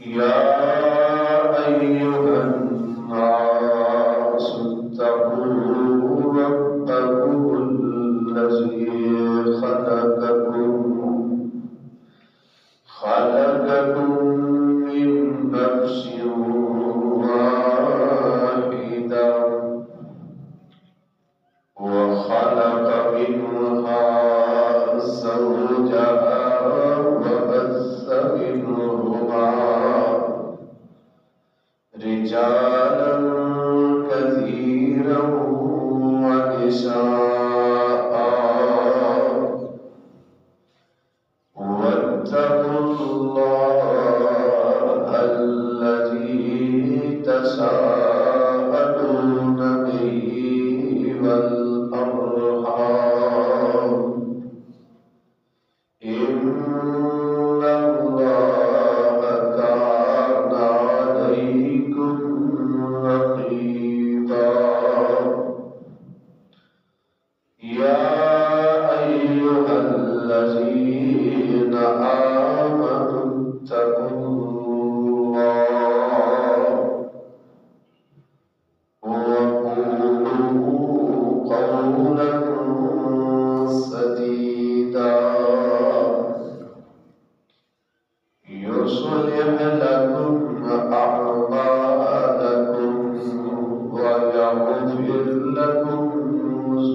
يا أيها الناس اتقوا ربكم الذي خلقكم من نفس واحدة وخلق منها زوجها وبث منهما رجالا كثيرا ونساء واتقوا الله الذي تساءلون به والأرحام إن الله كان عليكم رقيبا يا أيها الذين آمنوا اتقوا الله وقولوا قولا سديدا يصلح لكم أعمالكم ويغفر لكم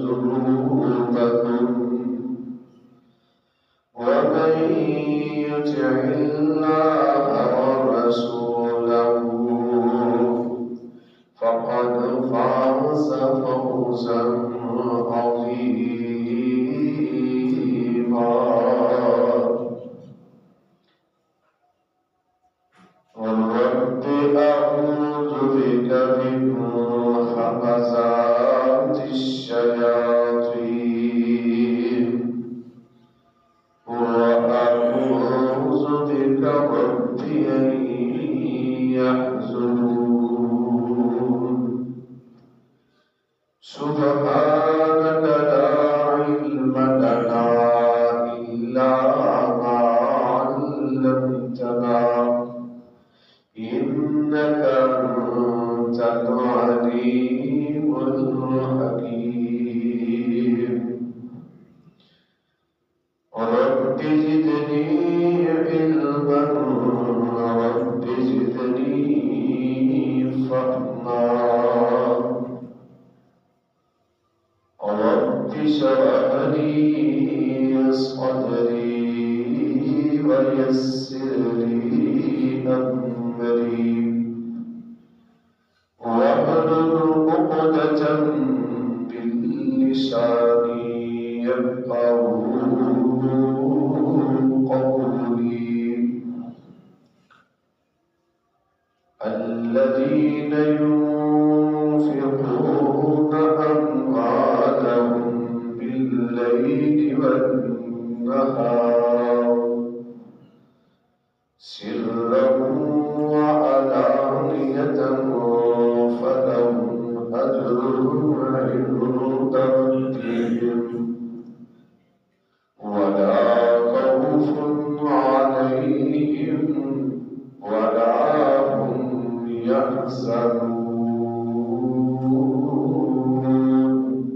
ذنوبكم ومن يطع الله ورسوله فقد فاز فوزا عظيما رب أعوذ بك من همزات الشياطين وأعوذ بك رب أن يحضرون سبحانك لا علم لنا إلا ما علمتنا إنك أنت العليم الحكيم رب زدني علما رب زدني فهما رب اشرح لي صدري ويسر لي أمري واحلل عقدة من لساني يفقهوا قولي الذين ينفقون أموالهم بالليل والنهار سرا وعلانية فلهم أجرهم عند ربهم ولا خوف عليهم ولا هم يحزنون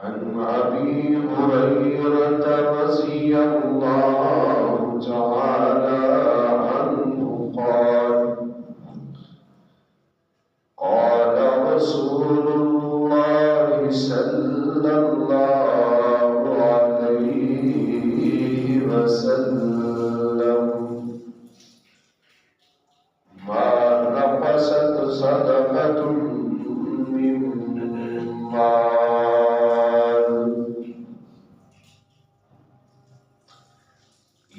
عن أبي هريرة رضي الله تعالى عنه قال قال رسول الله صلى الله عليه وسلم ما نقصت صدقة من مال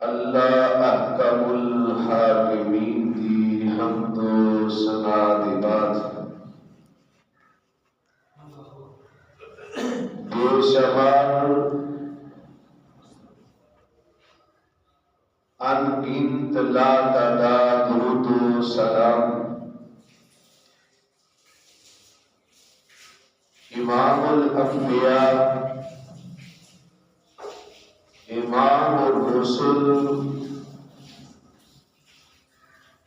اللہ احکم الحاکمین دی حمد و ثنا دی بات بے شمار انگنت لا تعداد درود و سلام امام الانبیاء امام الرسل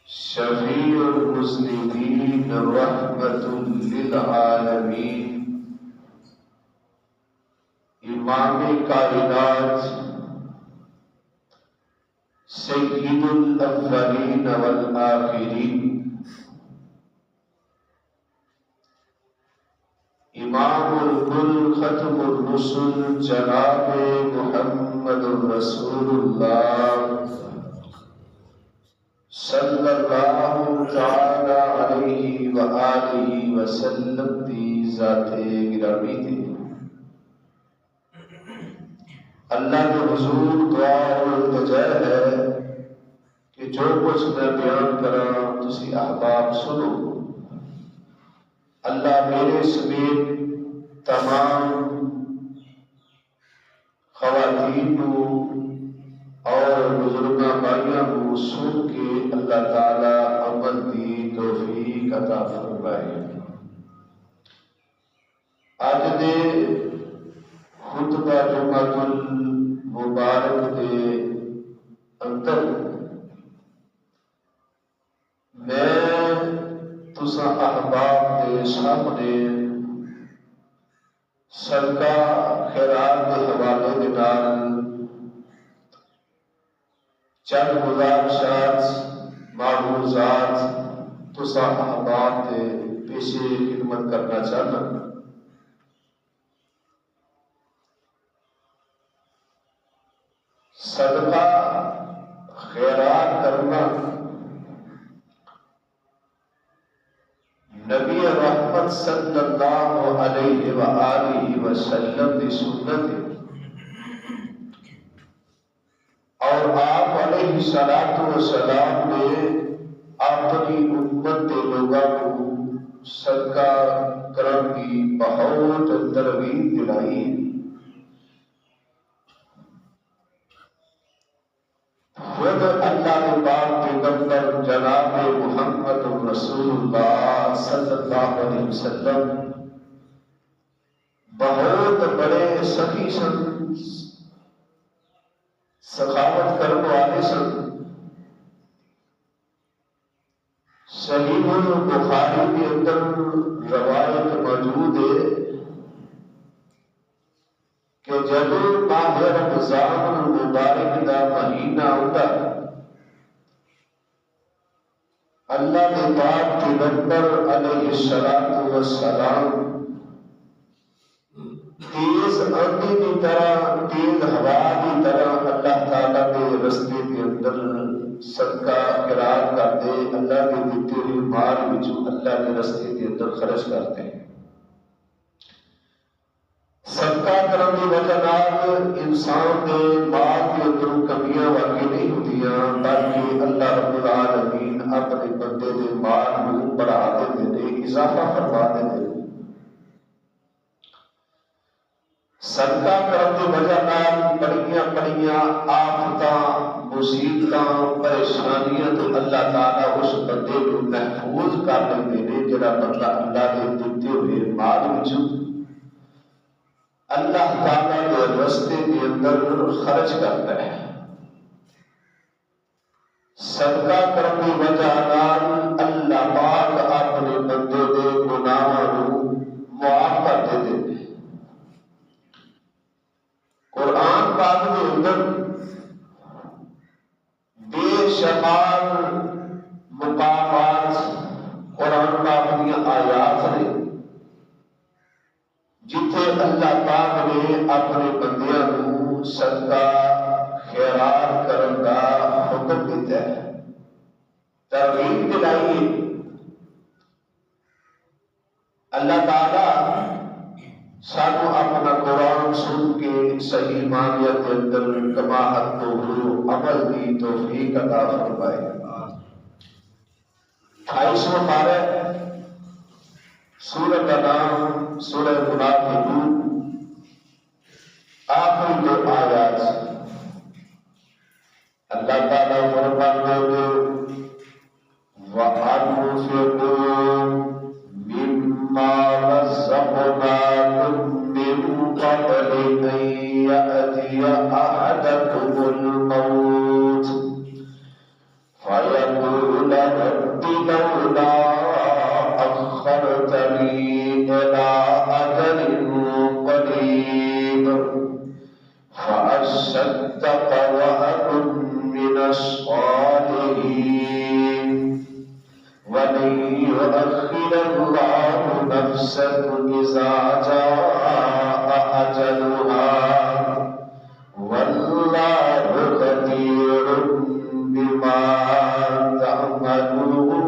شفیع المذنبین رحمت للعالمین امام کائنات سید الاولین والآخرین امام الکل ختم الرسل جناب محمد رسول اللہ صلی اللہ تعالی علیہ وآلہ وسلم دی ذات گرامی تھی۔ اللہ کے حضور دعا اور التجا ہے کہ جو کچھ میں بیان کراں تسی احباب سنو۔ اللہ میرے سمیت تمام خواتین اور بزرگاں بھائیاں کو سن کے اللہ تعالی عمل دی توفیق عطا فرمائے۔ اج دے خطبہ جمعۃ المبارک دے اندر میں تساں احباب دے سامنے صدقہ خیرات کے حوالے دے نال چند گزارشات معروضات تساں احباب دے پیش خدمت کرنا چاہنا۔ صدقہ خیرات کرنا نبی رحمت صلی اللہ علیہ وآلہ وسلم دی سنت ہے اور آپ علیہ السلام نے اپنی امت کے لوگوں کو صدقہ کرن کی بہت ترغیب دلائی۔ خود اللہ کے پاک پیغمبر جناب محمد رسول اللہ صلی اللہ علیہ وسلم بہت بڑے سخی سن، سخاوت کرنے والے سن۔ صحیح البخاری کے اندر روایت موجود ہے کہ جب ماہ رمضان المبارک دا مہینہ ہوتا اللہ کے پاک پیغمبر علیہ السلام تیز آندھی کی طرح تیز ہوا کی طرح اللہ تعالیٰ کے رستے کے اندر صدقہ خیرات کرتے، اللہ کے دیتے ہوئے مال وچوں اللہ کے رستے کے اندر خرچ کرتے ہیں۔ صدقہ کرنے کی وجہ نال انسان دے مال کے اندر کمیاں واقع نہیں ہوتیاں، بلکہ اللہ رب العالمین اپنے بندے دے مال کو بڑھا دیتے ہیں، اضافہ فرما دیتے ہیں۔ صدقہ کرنے کی وجہ نال بڑیاں بڑیاں آفتاں، مصیبتاں، پریشانیاں تو اللہ تعالیٰ اس بندے کو محفوظ کر لیتے ہیں جڑا بندہ اللہ کے دیتے ہوئے مال وچوں اللہ تعالیٰ کے رستے کے اندر خرچ کرتا ہے۔ صدقہ کرنے کی وجہ نال اللہ پاک اپنے بندے دے گناہاں کو معاف کر دیتے ہیں۔ قرآن پاک کے اندر بے شمار مقامات قرآن پاک کی آیات نے جتھے اللہ پاک نے اپنے بندیاں کو صدقہ خیرات کرن کا حکم دیتا ہے، ترغیب دلائی۔ اللہ تعالیٰ سانو اپنا قرآن سن کے صحیح معنیت کے اندر کماحت تو عمل کی توفیق عطا فرمائے۔ 28واں پارہ سورہ کا نام سورہ منافقون، آخری 2 آیات اللہ تعالیٰ فرماتے ہیں وَأَنفِقُوا مِمَّا رَزَقْنَاكُم مِّن قَبْلِ أَن يَأْتِيَ أَحَدَكُمُ الْمَوْتُ فَيَقُولَ رَبِّ لَوْلَا أَخَّرْتَنِي إِلَىٰ أَجَلٍ قَرِيبٍ فَأَصَّدَّقَ وَأَكُن مِّنَ الصَّالِحِينَ وَلَن يُؤَخِّرَ اللَّهُ نَفْسًا إِذَا جَاءَ أَجَلُهَا وَاللَّهُ خَبِيرٌ بِمَا تَعْمَلُونَ۔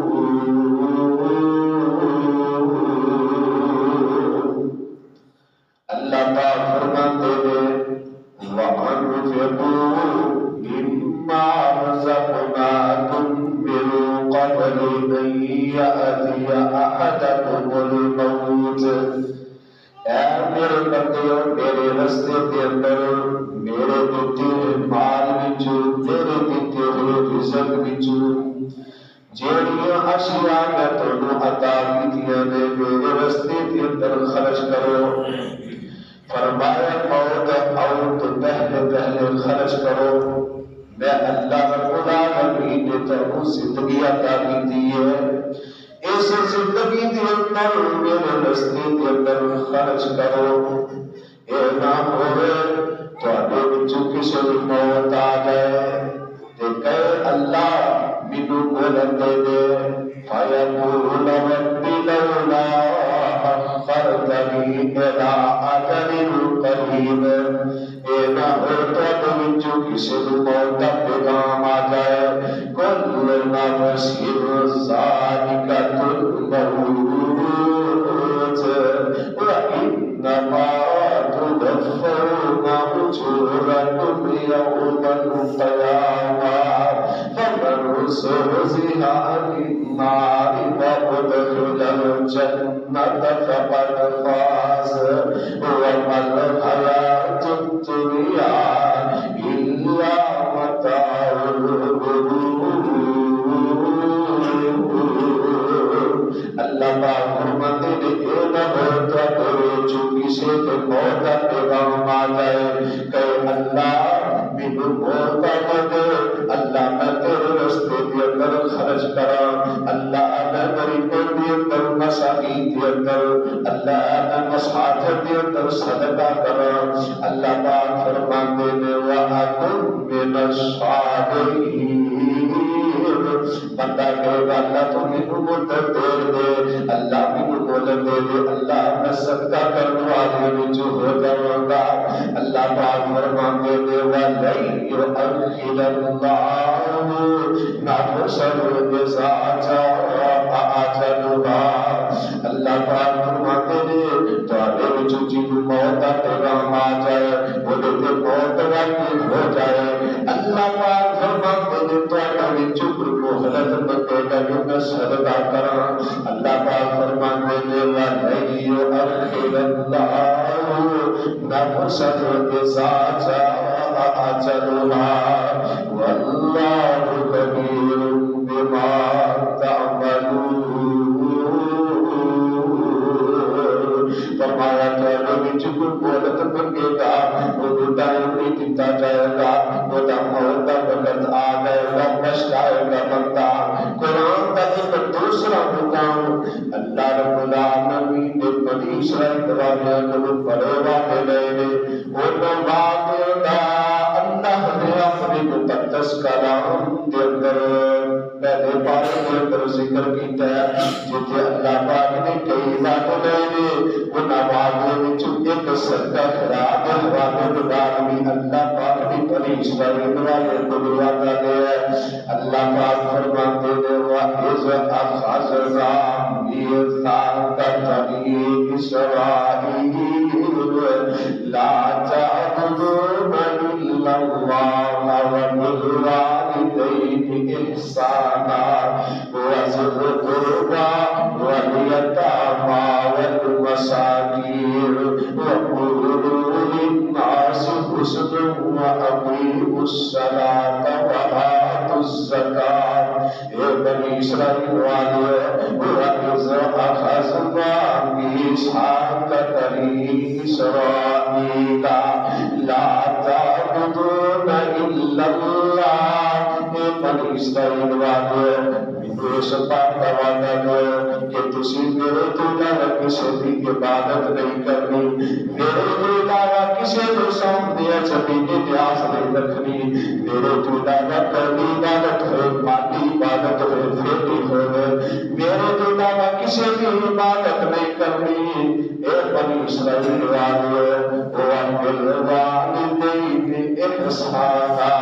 اللہ پاک فرماتے ہیں وَأَنفِقُوا مِمَّا رَزَقْنَاكُم مِّن قَبْلِ أَن يَأْتِيَ أَحَدَكُمُ الْمَوْتُ، اے میرے بندیو میرے رستے کے اندر میرے دیتے ہوئے مال وچوں میرے دیتے ہوئے رزق وچوں جیڑیاں اشیاء میں تانوں عطا کیتیاں نے میرے رستے کے اندر خرچ کرو۔ فرمایا موت آؤ تو پہلے خرچ کرو، میں اللہ رب العالمین نے تمہیں زندگی عطا کی ہے، اس زندگی کے اندر میرے رستے کے اندر خرچ کرو، اے نہ ہوئے تواڈے وچوں کسے نوں موت آ جائے تے کہے اللہ مینوں مہلت دے دے، فیقول رب لولا أخرتني إلى أجل قريب، اے نہ ہو تو وچوں کسے نوں موت دا پیغام آ جائے، کل نفس ذائقۃ الموت وإنما توفون أجوركم يوم القيامة فمن زحزح عن النار وأدخل الجنة فقد فاز وما الحياة الدنيا إلا متاع الغرور۔ اللہ پاک فرماتے ہیں اے نہ ہو تو چونکہ سے تو موت کا پیغام آ جائے کہ اللہ مینوں موت آ دے، اللہ میں تیرے رستے کے اندر خرچ کراں، اللہ میں غریبوں کے اندر مساکین کے اندر، اللہ میں مساجد کے اندر صدقہ کراں۔ اللہ پاک فرماتے ہیں وَأَكُن مِّنَ الصَّالِحِينَ، بندہ کہے گا اللہ تو مینوں مدد دے دے، اللہ مینوں مدد دے دے، اللہ میں صدقہ کرنے والے وچ ہو جاواں گا۔ اللہ پاک فرماتے ہیں وَلَن يُؤَخِّرَ اللَّهُ نَفْسًا إِذَا جَاءَ أَجَلُهَا، اللہ پاک فرماتے ہیں تواڈے وچ جنوں موت دا پیغام آ جائے اودے تے موت واقع ہو جائے، اللہ پاک فرماتے ہیں تواڈے وچ مہلت منگے گا کہ میں صدقہ کراں، اللہ پاک فرماتے ہیں وَلَن يُؤَخِّرَ اللَّهُ نَفْسًا إِذَا جَاءَ أَجَلُهَا وَاللَّهُ خَبِيرٌ بِمَا تَعْمَلُونَ۔ فرمایا تواڈے وچ کوئی مہلت منگے گا وہ ٹائم نہیں دتا جائے گا، وہ موت دا وقت آ جائے گا، پچھتائے گا بندہ۔ قرآن کا ایک دوسرا مقام اللہ رب العالمین نے بنی اسرائیل والوں کو بڑے وعدے لے انہاں وعدے دا اللہ نے اپنے مقدس کلام کے اندر پہلے پارے کے اندر ذکر کیتا ہے، جتھے اللہ پاک نے کئی وعدے لے انہاں وعدے وچ ایک صدقہ خیرات حوالے العالمین اللہ پاک نے بنی اسرائیل والے کو وعدہ دیا ہے۔ اللہ پاک فرماتے ہیں وَإِذْ أَخَذْنَا مِيثَاقَ بَنِي إِسْرَائِيلَ لَا اللہ وبالوالدین احسانا وذی القربى والیتامی والمساکین وقولوا للناس حسنا واقیموا الصلاۃ وآتوا الزکاۃ. اے بنی اسرائیل والے، وَإِذْ أَخَذْنَا مِيثَاقَ بَنِي إِسْرَائِيلَ لَا تَعْبُدُونَ إِلَّا اللَّهَ. اے بنی اسرائیل والے، اس بات کا وعدہ دو کہ تسی میرے تو علاوہ کسی کی عبادت نہیں کرنی، میرے تو علاوہ کسی کو سامنے چھپی نیاز نہیں رکھنی، میرے تو علاوہ پہلی عبادت ہے مالی عبادت ہے فیٹی ہے، میرے تو علاوہ کسی کی عبادت نہیں کرنی. اے بنی اسرائیل والے، وَبِالْوَالِدَيْنِ إِحْسَانًا.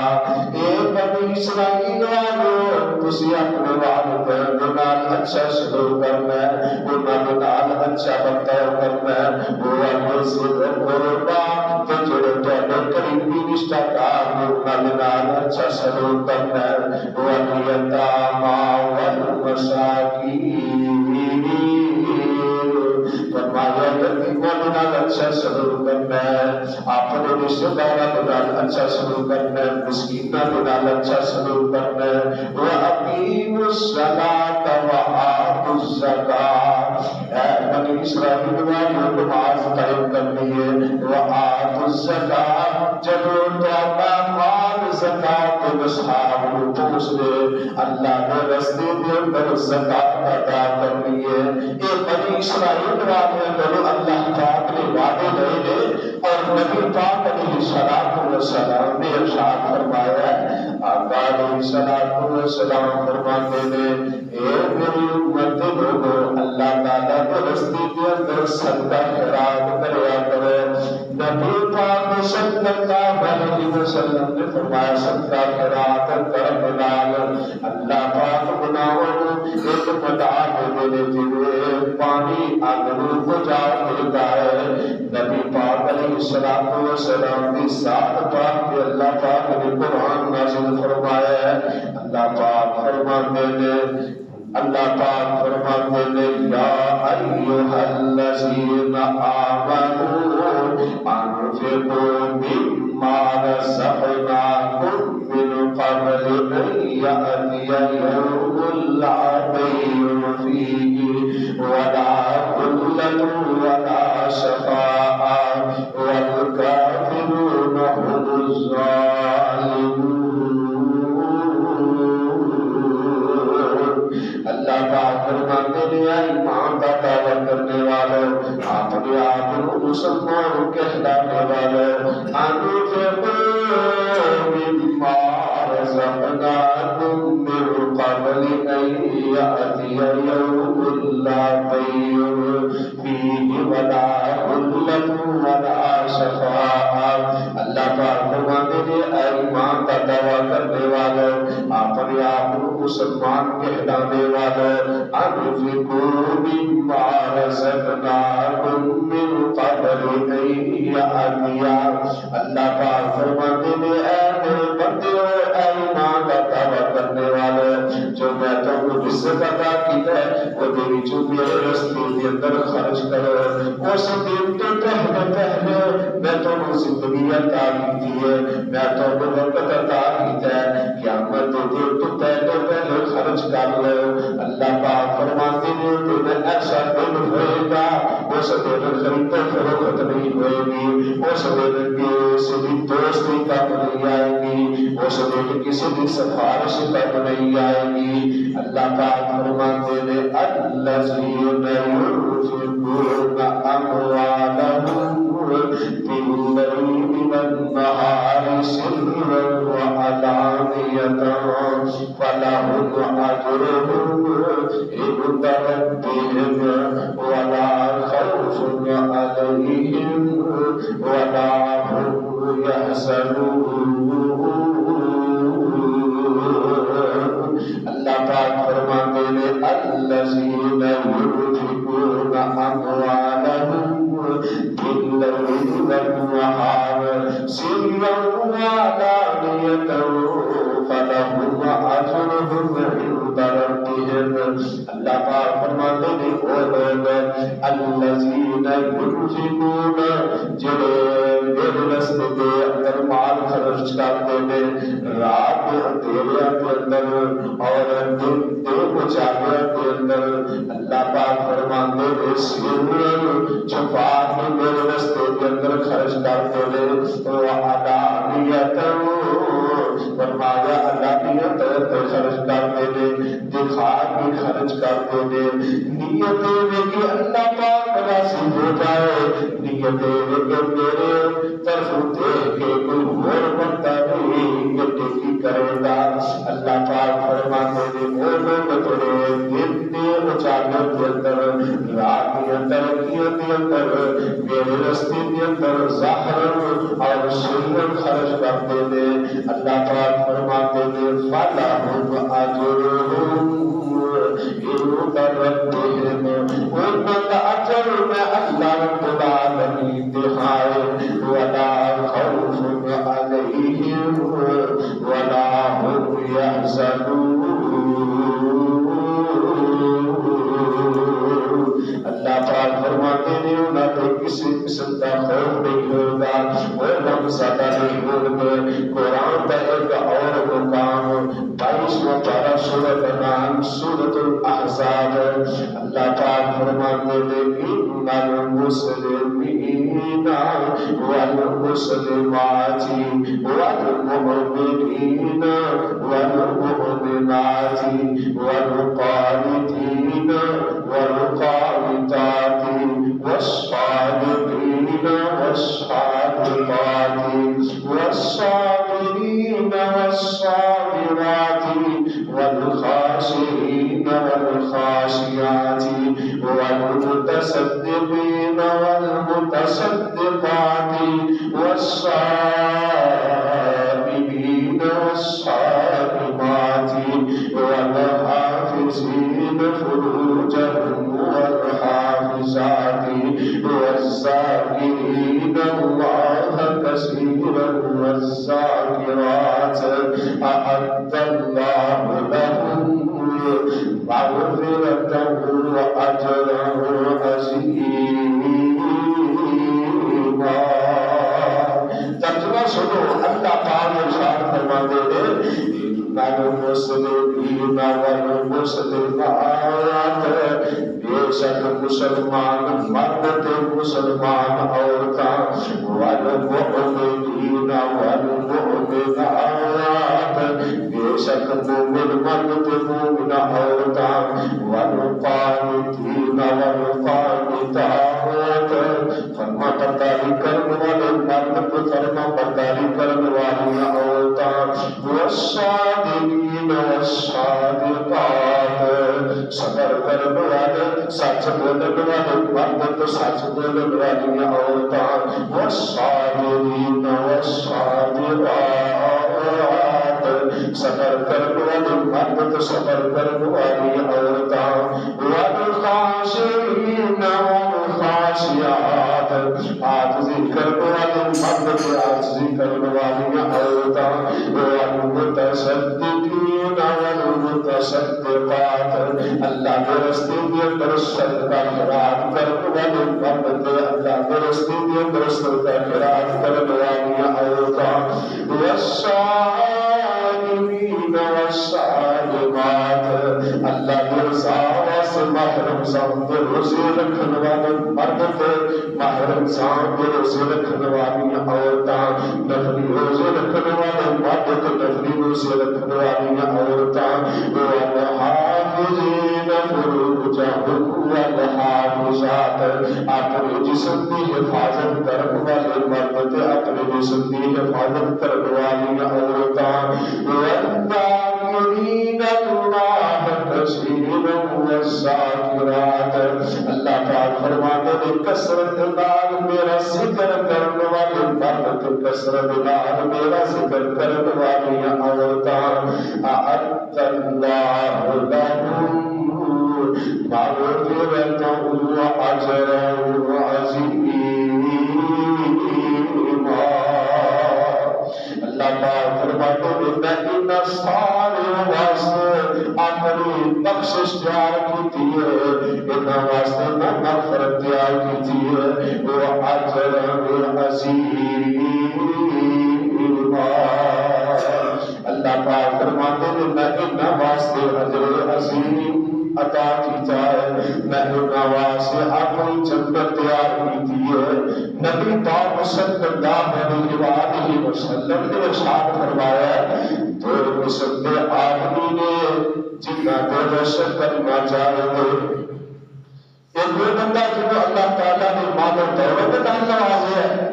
اے بنی اسرائیل والے، تسی اپنے والدین کے نال اچھا سلوک کرنا ہے، انہاں کے نال اچھا برتاؤ کرنا ہے. وَذِي الْقُرْبَى، کہ جڑے تہاڈے قریبی رشتہ دار نے انہاں کے نال اچھا سلوک کرنا ہے. وَالْيَتَامَى وَالْمَسَاکِینِ، فرمایا یتیموں کے نال اچھا سلوک کرنا ہے، اپنے رشتہ داراں کے نال اچھا سلوک کرنا ہے، مسکیناں کے نال اچھا سلوک کرنا ہے. وَأَقِیمُوا الصَّلَاةَ وَآتُوا الزَّکَاۃَ. اے بنی اسرائیل والے، نماز قائم کرنی ہے. وَآتُوا الزَّکَاۃَ، جب تہاڈا مال زکات کے نصاب نوں پہنچ دے، اللہ کے رستے دے اندر زکات ادا کرنی ہے. اے بنی اسرائیل والے، جب اللہ پاک نے وعدے لے اور نبی پاک علیہ السلام نے ارشاد فرمایا، آقا علیہ السلام فرماتے ہیں، اے میری امت لوگو، اللہ تعالیٰ کے رستے کے اندر صدقہ خیرات کریا کرو. نبی پاک صلی اللہ علیہ وسلم نے فرمایا، صدقہ خیرات کرم نال اللہ پاک گناہوں ایک مدعا دینے جنہیں پانی آگنوں کو جا ملتا ہے. نبی پاک علیہ السلام کی ذات پاک کے اللہ پاک نے قرآن نازل فرمایا ہے. اللہ پاک فرماتے ہیں، یا ایھا الذین آمنوا انفقوا مما رزقناکم من قبل ان یأتی یوم لا بیع فیہ ولا خلة ولا شفاعة والکافرون هم الظالمون. اللہ پاک فرماتے ہیں، ایمان کا دعویٰ کرنے والوں، اپنے آپ کو مسلمان کہلانے والوں، انفقوا مما رزقناکم من قبل ان یأتی یوم لا بیع فیہ ولا خلة ولا شفاعة. اللہ پاک فرماتے ہیں، اے ایمان کا دعویٰ کرنے والوں، اپنے آپ کو مسلمان کہلانے والوں، انفقوا مما رزقناکم من قبل ان یأتی. اللہ پاک فرماتے ہیں، اے میرے بندے، اے ایمان کا دعویٰ کرنے والوں، جو میں تم کو رزق عطا کی ہے وہ تیری جو میرے رستے کے اندر خرچ کرو. اس دن تو پہلے میں تم کو زندگی عطا کی ہے، میں تم کو وقت عطا کی ہے، قیامت دن تو پہلے خرچ کر لو. اللہ پاک فرماتے ہیں، تمہیں ایسا دن ہوئے گا، اس دن خرید فروخت نہیں ہوئے گی، اس دن کسی بھی دوستی کام نہیں آئے گی، اس دن کسی بھی سفارش کام نہیں آئے گی. اللہ پاک فرماتے ہیں، الذین ينفقون اموالهم باللیل والنہار سرا وعلانیۃ فلهم اجرهم عند ربهم ولا خوف علیہم ولا هم يحزنون. اللہ پاک فرماتے ہیں، الذین ينفقون اموالهم باللیل والنہار سرا وعلانية فلهم أجرهم عند ربهم. اللہ پاک فرماتے ہیں وہ لوگ الذین ينفقون جڑے میرے راستے کے اندر مال خرچ کرتے ہیں رات کے اندھیرے کے اندر اور دن کے اجالے کے اندر. اللہ پاک فرماتے ہیں سرن چھپا کے میرے راستے کے اندر خرچ کرتے ہیں وعلانیۃ فرمایا علانیت خرچ کرتے ہیں دکھا کے خرچ کرتے ہیں. نیت ہے کہ اللہ پاک راضی ہو جائے, نیت ہے کہ میرے طرف دیکھ کے کوئی اور بندہ نہیں نیکی کرے گا. اللہ پاک فرماتے ہیں وہ لوگ تیرے دن کے اجالے کے اندر رات کے اندر میرے راستے کے اندر ظاہر اور سرن خرچ کرتے ہیں. اللہ پاک فرماتے ہیں فَلَهُمْ أَجْرُهُمْ عِندَ رَبِّهِمْ. ان کا اجر میں اللہ رب العالمین دکھائے وَلَا خَوْفٌ عَلَيْهِمْ وَلَا هُمْ يَحْزَنُونَ. اللہ پاک فرماتے ہیں انہیں تو کسی قسم کا خوف نہیں ہوگا, وہ غم زدہ نہیں ہوں گے. قرآن کا ایک اور مقام 22واں پارہ سورۃ انعام سورۃ الاحزاب. اللہ پاک فرماتے ہیں ان المسلمین والمسلمات والمؤمنین والمؤمنات والقانتین والقانتات والصادقین والصادقات والصابرین والصابرات والخاشعین والخاشعات والمتصدقین والمتصدقات والصائمین والصائمات والحافظین فروجهم والحافظات والذاكرين الله كثيرا والذاكرات أعد الله لهم مغفرة وأجرا عظيما. ترجمہ سنو. اللہ پاک ارشاد فرماتے ہیں المسلمین والمسلمات بے شک مسلمان مرد تے مسلمان عورتاں والمؤمنین والمؤمنات بے شک مومن مرد تے مومن عورتاں والقانتین والقانتات فرما برداری کرنے والے مرد تے فرما برداری کرنے والی عورتاں والصادقین والصادقات صبر کرنے والے سچ بولنے والے مرد تو سچ بولنے والی عورتاں والصابرین والصابرات صبر کرنے والے مرد تو صبر کرنے والی عورتاں والخاشعین والخاشعات عاجزی کرنے والے مرد تو عاجزی کرنے والی عورتاں والمتصدقین والمتصدقات اللہ کے راستے کے اندر صدقہ خیرات کرنے والے مرد اللہ کے راستے کے اندر صدقہ خیرات کرنے والی عورتاں والصائمین والصائمات اللہ کے رضا واسطے ماہ رمضان کے روزے رکھنے والے مرد ماہ رمضان کے روزے رکھنے والی عورتاں نفلی روزے رکھنے والے مرد نفلی روزے رکھنے والی عورتاں والحافظین فروجهم والحافظات اپنے جسم کی حفاظت کرنے والے مرد اپنے جسم کی حفاظت کرنے والی عورتاں والذاکرین اللہ کثیرا والذاکرات اللہ تعالی فرماتے ہیں کثرت نال میرا ذکر کرنے والے مرد کثرت نال میرا ذکر کرنے والی عورتاں اعد اللہ لهم مغفرة وأجرا عظيما. اللہ پاک فرماتے ہیں میں ان سارے واسطے اپنی بخشش تیار کی ہے، ان واسطے میں مغفرت تیار کی ہے، وہ اجر عظیم۔ اللہ پاک فرماتے ہیں میں ان واسطے اجر عظیم عطا کیتا ہے، میں ان واسطے اپنی جنت تیار کی ہے۔ نبی پاک صلی اللہ علیہ وسلم نے ارشاد فرمایا دو قسم کے آدمی نے جنہ کو رشک کرنا چاہے گے، ایک وہ بندہ جنہوں اللہ تعالیٰ نے مال و دولت نال نوازا ہے،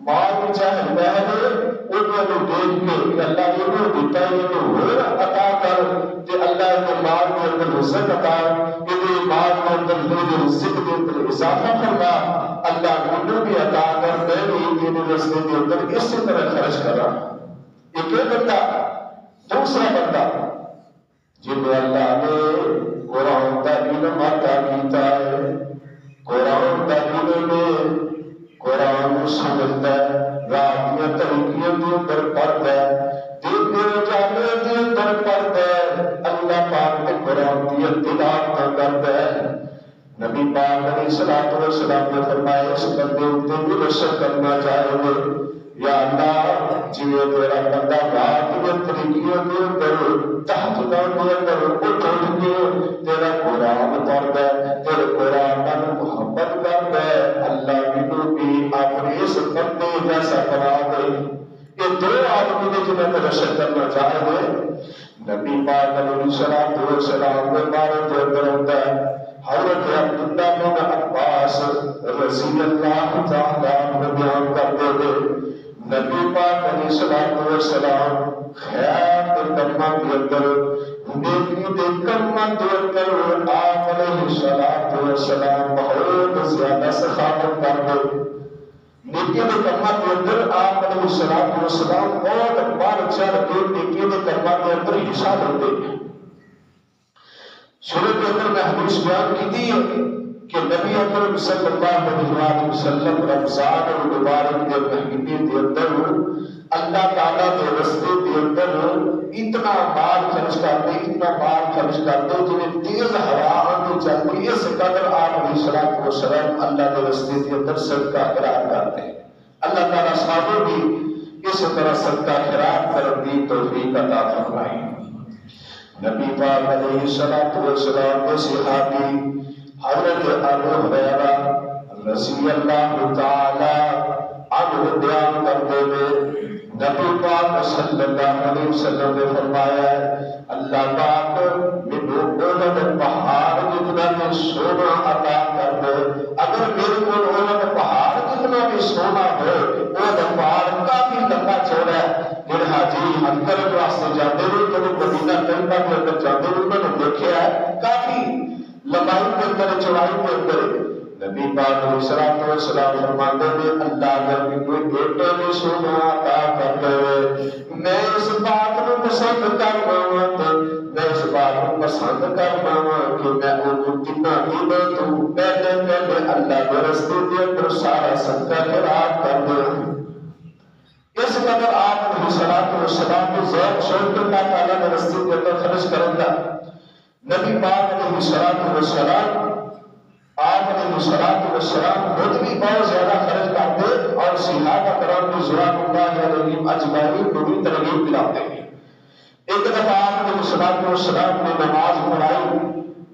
مال چاہے محل انہوں دیکھ کے کہ اللہ یہ دیتا ہے یہ ہو عطا کر کہ اللہ کے مال کے اندر رزق عطا کہ مال کے اندر میرے رزق کے اندر اضافہ فرما، اللہ مجھے بھی عطا کر میں بھی تیرے رزق کے اندر اسی طرح خرچ کر رہا۔ ایک یہ بندہ، دوسرا بندہ جنہوں اللہ نے قرآن کا علم عطا کیتا ہے، قرآن کا علم میں قرآن کو سمجھتا ہے، رات میں طریقیوں کے اندر پڑھتا ہے، دن کے جانے کے اندر پڑھتا ہے، اللہ پاک کے قرآن کی تلاوت کرتا ہے۔ نبی پاک علیہ الصلوۃ والسلام نے فرمایا اس بندے کو بھی رشک کرنا چاہے گے، یا اللہ جیوے تیرا بندہ رات کے طریقیوں کے اندر تہجدوں کے اندر اٹھ کے تیرا قرآن پڑھتا ہے، تیرے قرآن پر محبت کرتا ہے، اللہ بھی بھی اپنے اس بندے جیسا بنا دے۔ یہ دو آدمی نے جنہیں کو رشک کرنا چاہے گے۔ نبی پاک علیہ الصلوۃ والسلام کے بارے کے اندر ہوتا ہے حضرت عبداللہ بن عباس رضی اللہ تعالیٰ عنہ بیان کرتے ہوئے نبی پاک علیہ الصلوۃ والسلام خیر کے کلمہ کے اندر نیکی کے کلمہ کے اندر آپ علیہ الصلوۃ والسلام بہت زیادہ سخاوت کرتے، نیکی کے کلمہ کے اندر آپ علیہ الصلوۃ والسلام بہت بار چڑھ کے نیکی کے کلمہ کے اندر حصہ لیتے ہیں۔ شروع کے اندر میں حدیث بیان کی تھی کہ نبی اکرم صلی اللہ علیہ وسلم رمضان المبارک کے مہینے کے اندر اللہ تعالیٰ کے راستے کے اندر اتنا مال خرچ کرتے جنہیں تیز ہوا آنے چاہتی اس قدر آپ علیہ الصلوۃ والسلام اللہ کے راستے کے اندر صدقہ خیرات کرتے ہیں۔ اللہ تعالیٰ صاحب بھی اس طرح صدقہ خیرات کرنے کی توفیق عطا فرمائے۔ نبی پاک علیہ الصلوۃ والسلام کے صحابی حضرت ابو ہریرہ رضی اللہ تعالی عنہ بیان کرتے ہوئے نبی پاک صلی اللہ علیہ وسلم نے فرمایا اللہ پاک مجھے اولد پہاڑ جتنا بھی سونا عطا کر دے، اگر میرے کو اولد پہاڑ جتنا بھی سونا ہو، اولد پہاڑ کافی لمبا چوڑا ہے، جن حاجی حج کرنے واسطے جاتے ہیں جب مدینہ طیبہ کے اندر جاتے ہیں انہوں نے دیکھا ہے کافی لمبائی کے اندر چوڑائی کے اندر نبی پاک علیہ الصلوۃ والسلام فرماتے ہیں اللہ اگر کوئی بیٹا بھی سونا عطا کر دے میں اس بات کو پسند کرنا میں اس بات کو پسند کرنا کہ میں ان کتنا بھی دے تو پہلے اللہ کے راستے کے اندر سارا صدقہ خیرات کر دے۔ اس قدر آپ علیہ الصلوۃ والسلام کو ذوق شوق اللہ تعالیٰ نے راستے کے اندر خرچ کرتا۔ نبی پاک علیہ الصلوۃ والسلام آپ علیہ الصلوۃ والسلام خود بھی بہت زیادہ خرچ کرتے اور صحابہ کرام کو رضوان اللہ علیہم اجمعین کو بھی ترغیب دلاتے ہیں۔ ایک دفعہ آپ علیہ الصلوۃ والسلام نے نماز پڑھائی،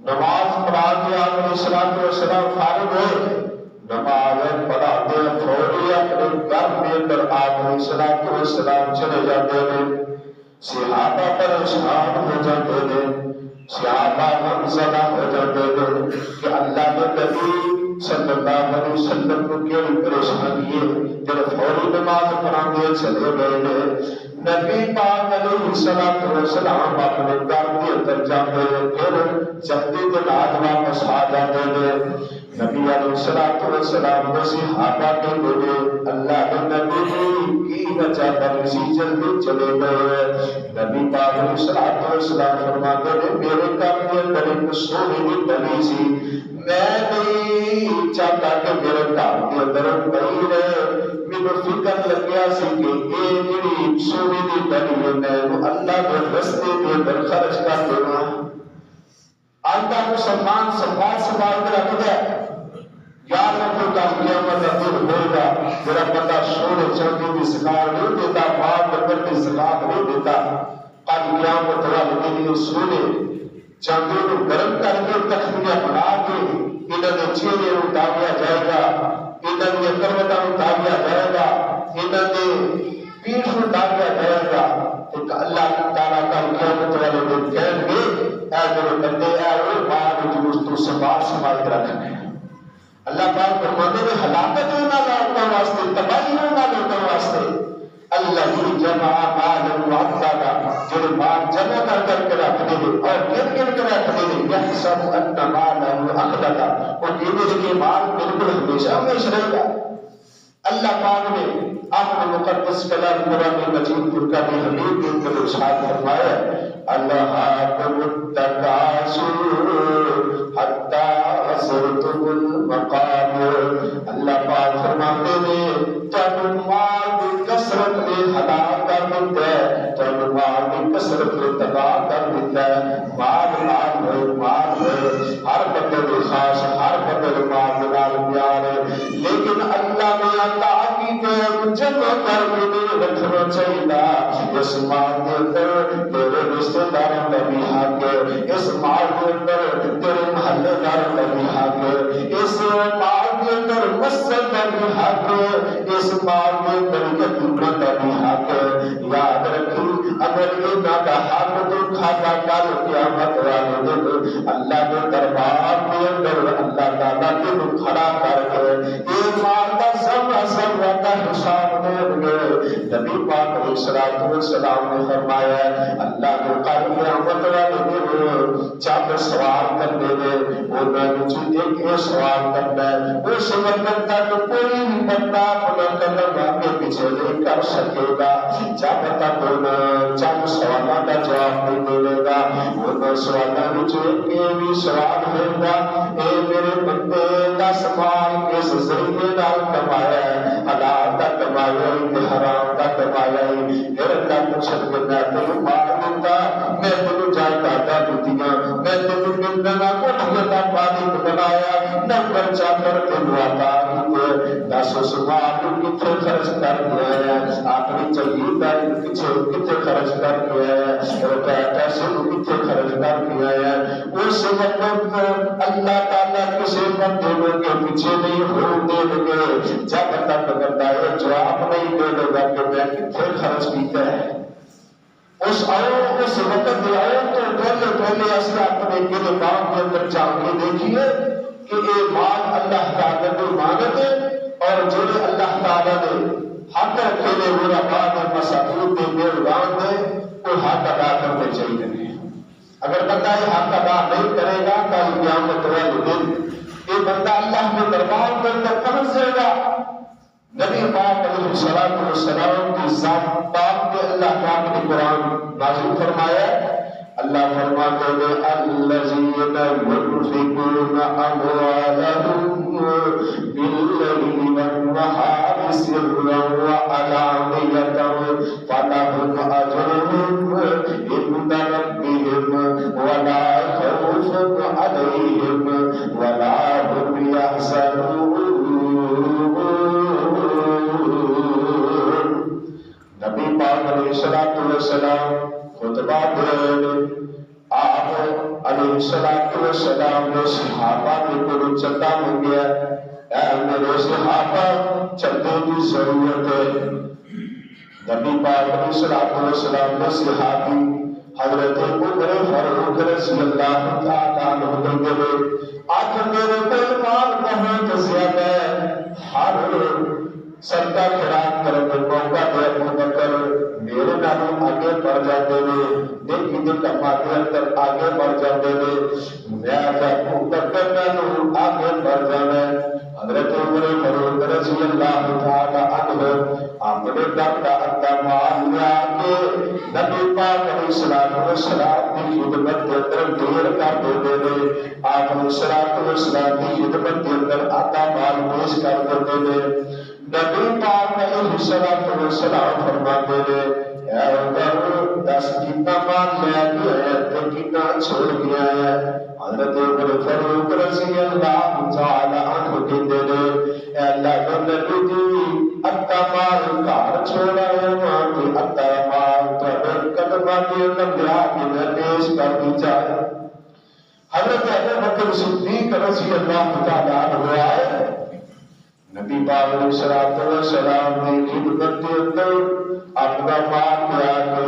نماز پڑھا کے آپ علیہ الصلوۃ والسلام فارغ ہوئے، نماز پڑھاتے فوری اپنے گھر میں اندر آپ علیہ الصلوۃ والسلام چلے جاتے ہیں، صحابہ پریشان ہو جاتے ہیں، صحابہ غمزدہ ہو جاتے ہیں کہ اللہ کے نبی صلی اللہ علیہ وسلم کو کیوں پریشانی ہے جب فوری نماز پڑھانے چلے گئے ہیں۔ نبی پاک علیہ الصلوۃ والسلام اپنے گھر کے اندر جاتے ہیں، پھر جلدی کے بعد واپس آ جاتے ہیں۔ نبی علیہ الصلوۃ والسلام نے صحابہ کے بولے اللہ کے نبی کی وجہ پر اسی جلدی چلے گئے۔ نبی پاک علیہ الصلوۃ والسلام فرماتے ہیں میرے گھر کے اندر ایک سونے کی ڈلی سی، میں نہیں چاہتا کہ میرے گھر کے اندر پئی رہے، یہ فکر لگیا سی کہ یہ جڑی سونے کی بنی ہے میں اللہ کے رستے کے اندر خرچ کر دینا آتا مسلمان سنبھال کے رکھ دیا یاد رکھو کا قیامت کا دن ہوگا میرا بندہ سونے چاندی کی زکات نہیں دیتا مال بکر کی زکات نہیں دیتا کل قیامت والے دن سونے چاندی کو گرم کر کے تختیاں بنا کے انہوں نے چہرے اتاریا جائے گا انہوں نے کروٹا اتاریا جائے گا انہوں نے پیٹھ اتاریا جائے گا ایک اللہ تعالیٰ کا قیامت والے دن کہیں گے اے میرے بندے اے وہ بعد جلوس تو سنبھال کے رکھنے اللہ پاک فرماتے ہیں ہلاکت ہونا لوگوں واسطے تباہی ہونا لوگوں واسطے اللہ ہی جمع مال وعدہ جو مال جمع کر کے رکھتے ہیں اور گن کے رکھتے ہیں یحسب ان مالہ اخلدا اور یہ کہ مال بالکل ہمیشہ رہے گا اللہ پاک نے اپنے مقدس کلام قرآن مجید فرقان حمید کے اندر ارشاد فرمایا الہاکم التکاثر حتی زرتم المقابر اللہ پاک فرماتے ہیں تم مال کی کثرت میں ہلاک کر دیتا ہے تم مال کی کثرت میں تباہ کر دیتا ہے مال ہے ہر بندے کے خاص ہر بندے کے مال نال پیار ہے لیکن اللہ نے عطا کی تے جمع کر کے نہیں رکھنا چاہیے اس مال کے اندر تیرے رشتے داروں کا بھی حق ہے اس مال کے اندر تیرے محلے داروں کا بھی حق ہے اس مال کے اندر مسجد کا بھی حق ہے اس مال کے اندر یتیموں کا بھی حق ہے یاد رکھی اگر یہ کا حق تو کھاتا کل قیامت والے دن اللہ کے دربار کے اندر اللہ تعالیٰ کے کھڑا کر کے یہ مال کا سب کا حساب دیں گے نبی پاک علیہ الصلوۃ والسلام نے فرمایا اللہ کو کل قیامت والے دن چند سوال کرنے دے اور میں مجھے ایک یہ سوال کرنا ہے اس وقت تک کوئی بھی بندہ اپنا قدم آگے پیچھے نہیں کر سکے گا جب تک چند سوالوں کا جواب نہیں ملے گا ان سوالوں میں یہ بھی سوال ہوگا اے میرے بندے 10 مال کس ذریعے نال کمایا ہے حلال کا کمایا ہے حرام کا کمایا ہے پھر اللہ پوچھے کہ میں تینوں مال دیتا میں تینوں جائیداداں دتیاں میں تینوں بندنا کوٹھیاں دا مالک بنایا نوکر چاکر تینوں عطا کیتے دس اس مال کو کتنے خرچ کر دیا ہے اپنی جاگیرداری پیچھے کتنے خرچ کر دیا ہے روپے پیسے کو کتنے خرچ کر دیا ہے اس وقت اللہ تعالیٰ کسی بندے کے پیچھے نہیں ہونے لگے جب تک بندہ یہ جواب نہیں دے گا کہ میں کتنے خرچ کیتا ہے اس وقت آؤ تو پہلے اصل اپنے گربان کے اندر جا کے دیکھیے کہ یہ مال اللہ تعالیٰ کی امانت ہے اور جنہیں اللہ تعالیٰ نے حق رکھے نے وہ بعد مساکین کے مہربان نے کوئی حق ادا کرنے چاہیے اگر بندہ یہ حق ادا نہیں کرے گا کل قیامت والے دن یہ بندہ اللہ کے دربار کے اندر پہنچ جائے گا نبی پاک علیہ الصلوۃ والسلام کی ذات پاک کے اللہ پاک نے قرآن نازل فرمایا اللہ فرماتے ہیں الذین ينفقون اموالهم باللیل والنہار سرا وعلانیۃ فلهم اجرهم عند ربهم ولا خوف علیہم ولا هم يحزنون نبی پاک علیہ الصلوۃ والسلام خطبہ دے رہے ہیں آپ علیہ الصلوۃ والسلام نے صحابہ کو چندہ مانگیا اے میرے صحابہ چندے کی ضرورت ہے نبی پاک علیہ الصلوۃ والسلام نے صحابی حضرت عمر فاروق رضی اللہ تعالیٰ عنہ نے آج میرے کوئی مال بہت زیادہ ہے ہر صدقہ خیرات کرنے کا موقع دے ابو بکر میرے نالوں آگے بڑھ جاتے ہیں نیکی دے کما کے اندر آگے بڑھ جاتے ہیں میں ابو بکر نالوں آگے بڑھ جانا ہے حضرت عمر فاروق رضی اللہ تعالی عنہ اپنے ڈاکٹا ادا مال لیا کے نبی پاک علیہ الصلوۃ والسلام کی خدمت کے اندر دیر کر دیتے ہیں آپ علیہ الصلوۃ والسلام کی خدمت کے اندر ادا مال پیش کر دیتے ہیں نبی پاک علیہ علیہ السلام فرماتے ہیں اے عمر دس کتنا مال لے گیا ہے تے کتنا چھوڑ گیا ہے. حضرت عمر فاروق رضی اللہ تعالی عنہ کہتے ہیں اے اللہ کے نبی جی اتا مال گھر چھوڑا ہے وہاں تے اتا مال تہاڈے قدماں تے لگیا کہ پیش کر دی جائے. حضرت ابو بکر صدیق رضی اللہ تعالی عنہ آئے نبی پاک علیہ السلام نے خدمت کے اندر اپنا مال لیا کے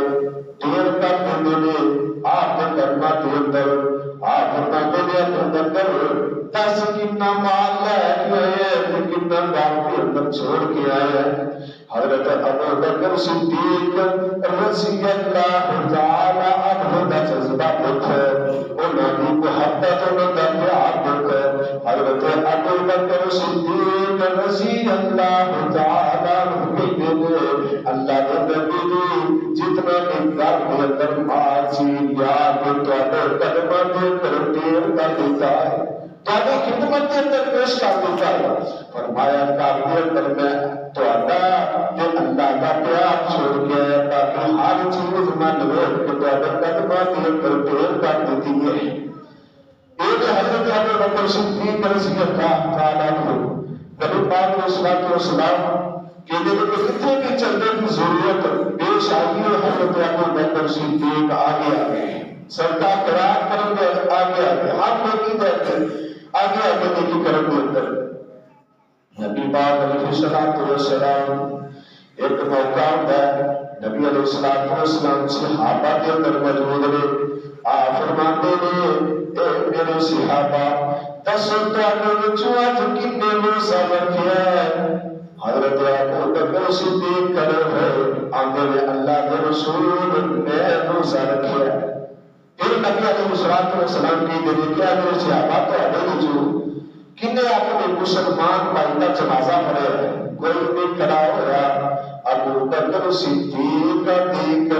دیر کر دیتے ہیں. آپ کے کرما کے اندر آپ فرماتے ہیں اپنے اندر دس کتنا مال لے کے آئے کتنا گھر کے اندر چھوڑ کے آئے. حضرت ابو بکر صدیق رضی اللہ تعالی عنہ کا جذبہ دیکھو انہوں نے محبت انہوں کا پیار دیکھو. حضرت ابو بکر صدیق رضی اللہ تعالی عنہ کہتے ہیں اللہ کے نبی نے جتنا بھی گھر کے اندر مال چیز یاد تواڈے قدماں دے اندر ڈیر کر دیتا ہے تواڈی خدمت کے اندر پیش کر دیتا ہے. فرمایا گھر کے اندر میں تواڈا تے اللہ کا پیار چھوڑ کے تاکہ ہر چیز من ویکھ کے تواڈے قدماں دے اندر ڈیر کر دیتی ہے. ایک حضرت ابو بکر صدیق رضی اللہ تعالی عنہ نبی پاک علیہ السلام کہ کتنے بھی چلنے کی ضرورت پیش آئی ہے حضرت ابو بکر صدیق آگے آگے سرکار قرار کریں گے آگے آگے ہم نہیں دیتے آگے آگے نیکی کریں گے اندر. نبی پاک علیہ السلام ایک موقع ہوتا ہے نبی علیہ السلام صحابہ کے اندر موجود ہیں. آپ فرماتے ہیں اے میرے صحابہ دسو تواڈے وچوں اج کنے روزہ رکھیا ہے. حضرت ابو بکر صدیق کرے ہوئے آندے نے اللہ کے رسول نے روزہ رکھیا ہے. پھر نبی علیہ السلام کی دے کیا میرے صحابہ تواڈے وچوں کنے اپنے مسلمان بھائی کا جنازہ پڑھیا ہے کوئی نہیں کھڑا ہوا. ابو بکر صدیق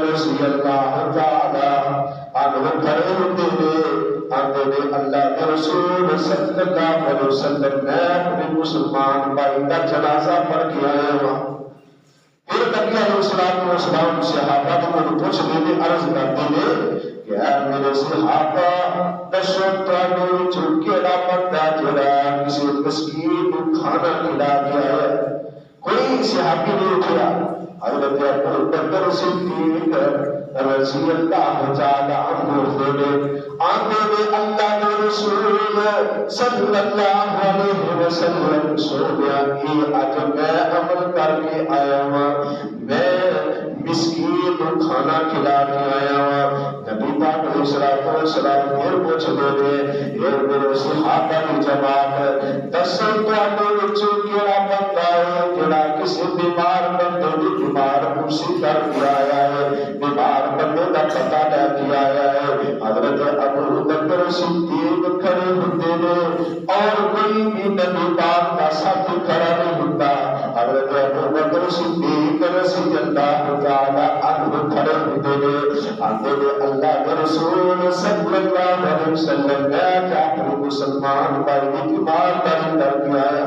رضی اللہ تعالی عنہ کھڑے ہوتے ہیں آندے نے اللہ کے رسول صلی اللہ علیہ وسلم میں اپنے مسلمان بھائی کا جنازہ پڑھ کے آیا ہوا. پھر نبی علیہ السلام صحابہ کو پوچھنے میں عرض کرتے ہیں کہ اے میرے صحابہ دسو تواڈے وچوں کیڑا بندہ جڑا کسی مسکین کو کھانا کھلا کے آیا. کوئی صحابی نہیں اٹھا. حضرت ابو بکر صدیق رضی اللہ تعالی عنہ بولے آندے میں اللہ کے رسول صلی اللہ علیہ وسلم سویا یہ اج میں عمل کر کے آیا ہوں میں مسکین کو کھانا کھلا کے آیا ہوں. نبی پاک علیہ السلام پھر پوچھتے ہیں اے میرے صحابہ کی جماعت دسو تواڈے وچوں کیڑا بندہ ہے جڑا کسی بیمار بندے دی بیمار پرسی کر کے آیا ہے بیمار بندے کا پتہ لے کے آیا ہے. حضرت ابو بکر صدیق کھڑے ہوتے ہیں اور کوئی بھی نبی پاک کا ساتھ کھڑا نہیں ہوتا. حضرت ابو بکر صدیق رضی اللہ تعالی عنہ کھڑے ہوتے ہیں آندے نے اللہ کے رسول صلی اللہ علیہ وسلم نے اپنے مسلمان بھائی کی بیمار کر کے آیا.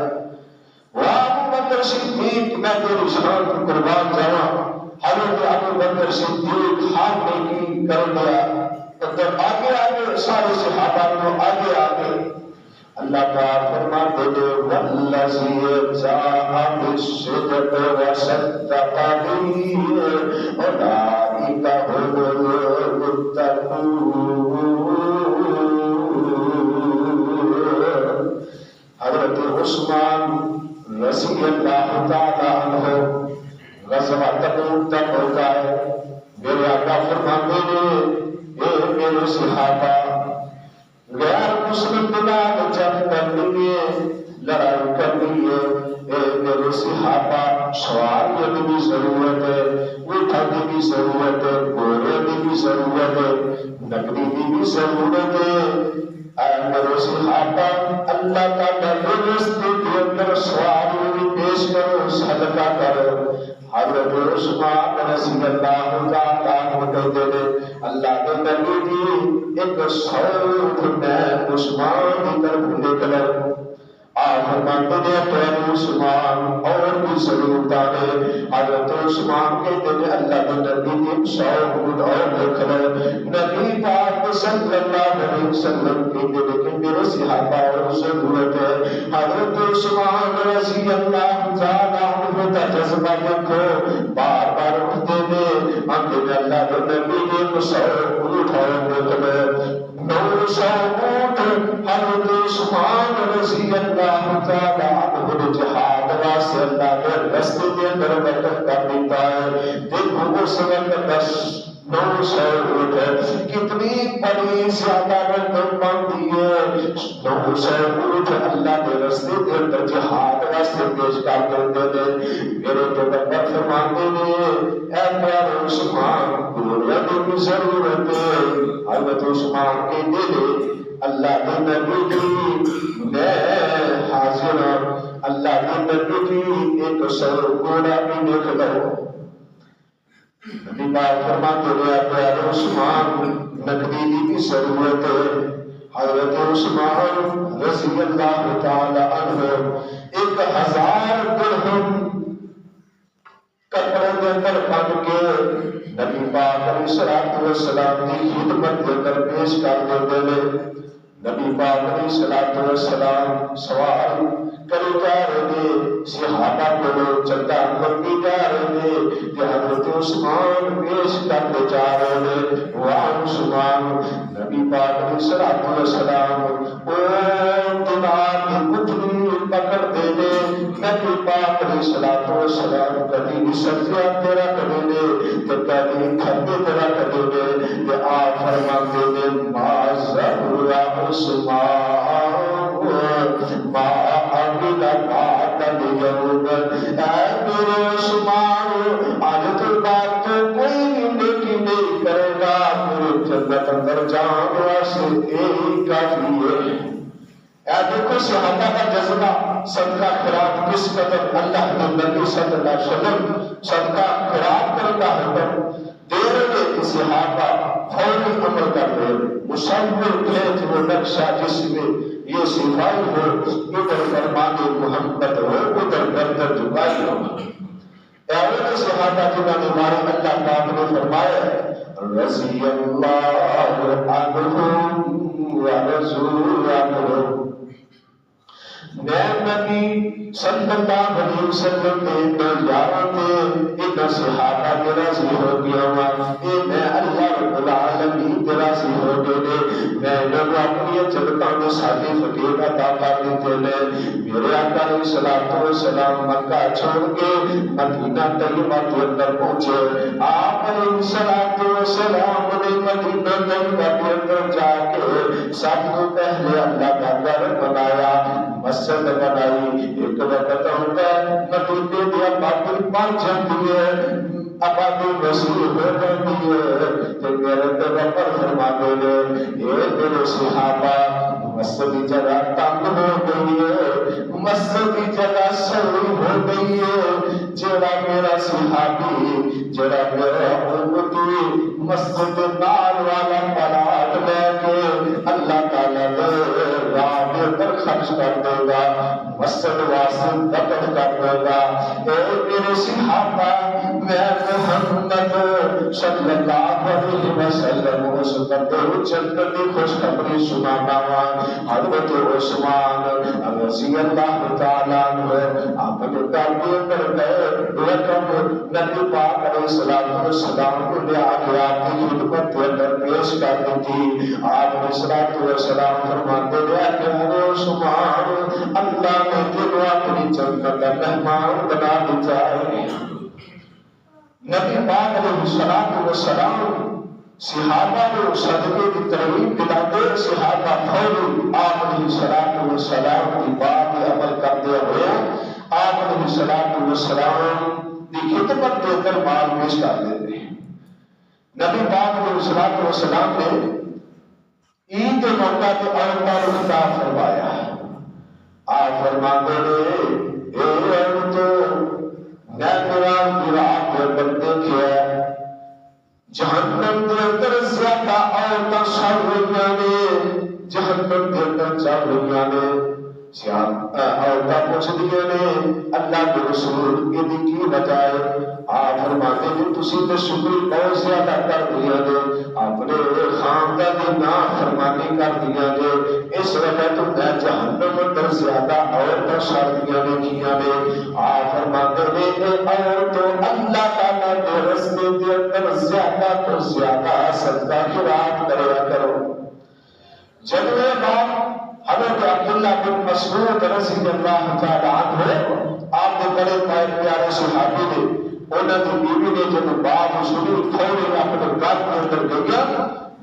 ابو بکر صدیق میں تیری شان کو قربان جاواں. حضرت ابو بکر صدیق ہاتھ نیکی کر دیا تو آگے آگے سارے صحابہ کو آگے آگے اللہ پاک فرماتے ہیں والذی جاء بالصدق وصدق به اولئک هم المتقون. حضرت عثمان رضی اللہ تعالی عنہ غزوہ تبوک تک ہوتا ہے. میرے آقا فرماتے ہیں اے میرے صحابہ غیر مسلم بلاد جنگ کرنی ہے لڑائی کرنی ہے. اے میرے صحابہ سواریوں کی بھی ضرورت ہے اٹھن کی بھی ضرورت ہے گھوڑے کی بھی ضرورت ہے نگری کی بھی ضرورت ہے. اے میرے صحابہ اللہ تعالیٰ رستے کے اندر سواریوں کی پیش کرو صدقہ کرو. حضرت عثمان رضی اللہ تعالیٰ عنہ کہتے ہیں اللہ کے نبی کی ایک صوت میں عثمان کی طرف نکلا. فرماتے ہیں تو عثمان اور بھی ضرورت آنے حضرت عثمان کہتے ہیں اللہ کے نبی نے 100 اونٹ اور لکھ لے نبی پاک صلی اللہ علیہ وسلم کہتے ہیں کہ میرے صحابہ اور ضرورت ہے حضرت عثمان رضی اللہ تعالیٰ عنہ کا جذبہ دیکھو بار بار اٹھتے ہیں اندر اللہ کے نبی نے 100 اونٹ اور لکھ لے 900 اونٹ حضرت عثمان رضی اللہ تعالیٰ عنہ جہاد واسطے اللہ کے راستے کے اندر وقت کر دیتا ہے دیکھو اس وقت 900 اونٹ کتنی بڑی زیادہ رقم بنتی ہے 900 اونٹ اللہ کے راستے کے اندر جہاد واسطے پیش کر دیتے ہیں میرے پیغمبر فرماتے ہیں اے پیارے عثمان دنیا کی ضرورت ہے حضرت عثمان کے دل اللہ کے نبی کی میں حاضر ہوں اللہ کے نبی کی 100 گھوڑا بھی لکھ لو نبی پاک فرماتے ہیں پیارے عثمان نقدی کی ضرورت ہے حضرت عثمان رضی اللہ تعالی عنہ 1000 درہم کپڑے کے اندر بن کے نبی پاک علیہ السلام کی خدمت کے اندر پیش کر دیتے ہیں نبی پاک علیہ السلام سوال کرے جا رہے تھے صحابہ کو چندہ منگی جا رہے تھے کہ حضرت عثمان پیش کرتے جا رہے تھے وہاں عثمان نبی پاک علیہ السلام دماغ کی پتلی پکڑ دے دے نبی پاک علیہ السلام کبھی سبزیاں تیرا کرے دے تو کبھی کھندے تیرا کرے دے کہ آپ فرماتے دے معذر عثمان ما عمل بعد اليوم اے میرے عثمان آج تو بات تو کوئی نیکی نہیں کرے گا میرے جنت اندر جان واسطے یہی کافی ہے اے دیکھو صحابہ کا جذبہ صدقہ خیرات کس قدر اللہ کے نبی صلی اللہ علیہ وسلم صدقہ خیرات کرتا ہے دے رہے صحابہ فوری عمل کر رہے مصور بھیج وہ نقشہ جس میں یہ صفائی ہو ادھر فرمان محمد ہو ادھر گردن جھکائی ہو اے صحابہ جنہوں نے ہمارے اللہ پاک نے فرمایا رضی اللہ عنہم ورضوا عنہ میں نبی صلی اللہ علیہ وسلم نے یاروں نے ایک صحابہ کے راضی ہو گیا ہوا میں اللہ رب العالمین کے راضی ہو گئے میں انہوں اپنی جنتا میں ساتھی فقیر عطا کر دیتے ہیں میرے آقا علیہ الصلوۃ والسلام مکہ چھوڑ کے مدینہ طیبہ کے اندر پہنچے آپ علیہ الصلوۃ والسلام نے مدینہ طیبہ کے اندر جا کے سب سے پہلے اللہ کا گھر بنایا مسجد بنائی ایک وقت ہوتا ہے مدینے کی آبادی بڑھ جاتی ہے آبادی وسیع ہو جاتی ہے تو میرے پیغمبر فرماتے ہیں اے میرے صحابہ مسجد کی جگہ تنگ ہو گئی ہے مسجد کی جگہ سوئی ہو گئی ہے جڑا میرا صحابی جڑا میرا امتی مسجد نال والا پلاٹ لے کے اللہ تعالیٰ نے راہ پر خرچ کر دے گا مسجد واسطے وقت کر دے گا اے میرے صحابہ میں محمد صلی اللہ علیہ وسلم اس بندے کو جنت کی خوشخبری سناتا ہوں حضرت عثمان رضی اللہ تعالیٰ عنہ آپ نے گھر کے اندر گئے رقم نبی پاک علیہ السلام کو لے آ کے آپ کی خدمت کے اندر پیش کر دی تھی آپ علیہ السلام فرماتے ہیں کہ عثمان اللہ نے تجھے اپنی جنت کا مہمان بنا دیا ہے نبی پاک علیہ السلام صحابہ کو صدقے کی ترغیب دلاتے صحابہ فوری آپ علیہ السلام کی بات عمل کرتے ہوئے آپ علیہ السلام کی خدمت کے اندر مال پیش کر دیتے ہیں نبی پاک علیہ السلام نے عید کے موقع پہ عورتوں کو خطاب فرمایا آپ فرماتے ہیں اے عورتوں میں میرا گناہ کے بندے کیا جہنم کے اندر زیادہ عورتیں چل رہی نے جہنم کے اندر چل رہی نے عورتیں پوچھدیاں نے اللہ کے رسول یہ کی وجہ ہے؟ آپ فرماتے ہیں تسی تو شکر بہت زیادہ کر دیا نے، اپنے خاندان کی نافرمانی کر دیا نے، اس وجہ تو میں جہنم اندر زیادہ عورتیں سردیاں نے کیا نے۔ آپ فرماتے ہیں اور تو اللہ تعالیٰ کے رستے کے اندر زیادہ تو زیادہ صدقہ خیرات کریا کرو۔ جب یہ بات حضرت عبداللہ بن مسعود رضی اللہ تعالیٰ عنہ آپ نے بڑے پیارے صحابی نے، انہوں نے بیوی نے جب بات سنی فوراً اپنے گھر کے اندر گیا،